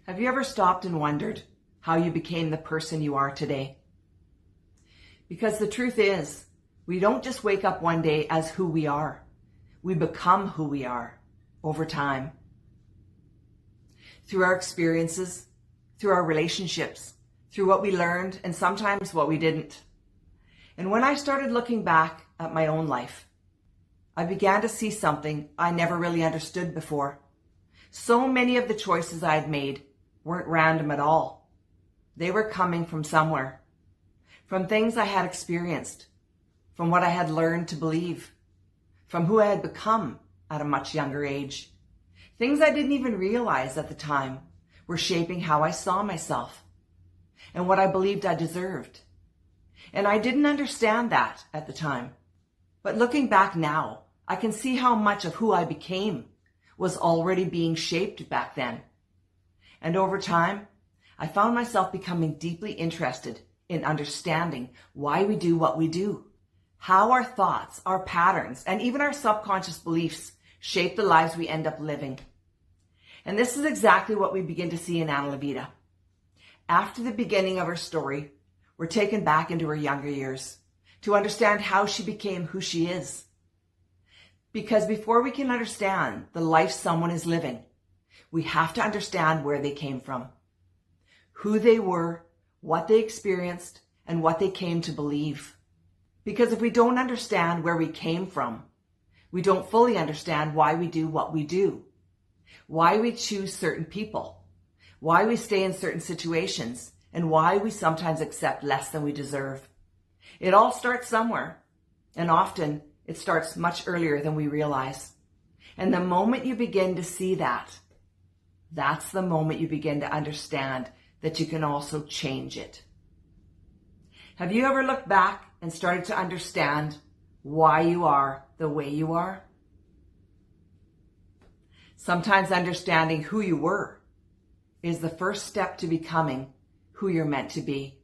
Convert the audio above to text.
Have you ever stopped and wondered how you became the person you are today? Because the truth is, we don't just wake up one day as who we are. We become who we are over time. Through our experiences, through our relationships, through what we learned and sometimes what we didn't. And when I started looking back at my own life, I began to see something I never really understood before. So many of the choices I had made weren't random at all. They were coming from somewhere, from things I had experienced, from what I had learned to believe, from who I had become at a much younger age. Things I didn't even realize at the time were shaping how I saw myself and what I believed I deserved. And I didn't understand that at the time. But looking back now, I can see how much of who I became was already being shaped back then. And over time, I found myself becoming deeply interested in understanding why we do what we do, how our thoughts, our patterns, and even our subconscious beliefs shape the lives we end up living. And this is exactly what we begin to see in Levita. After the beginning of her story, we're taken back into her younger years to understand how she became who she is. Because before we can understand the life someone is living, we have to understand where they came from, who they were, what they experienced, and what they came to believe. Because if we don't understand where we came from, we don't fully understand why we do what we do, why we choose certain people, why we stay in certain situations, and why we sometimes accept less than we deserve. It all starts somewhere, and often it starts much earlier than we realize. And the moment you begin to see that, that's the moment you begin to understand that you can also change it. Have you ever looked back and started to understand why you are the way you are? Sometimes understanding who you were is the first step to becoming who you're meant to be.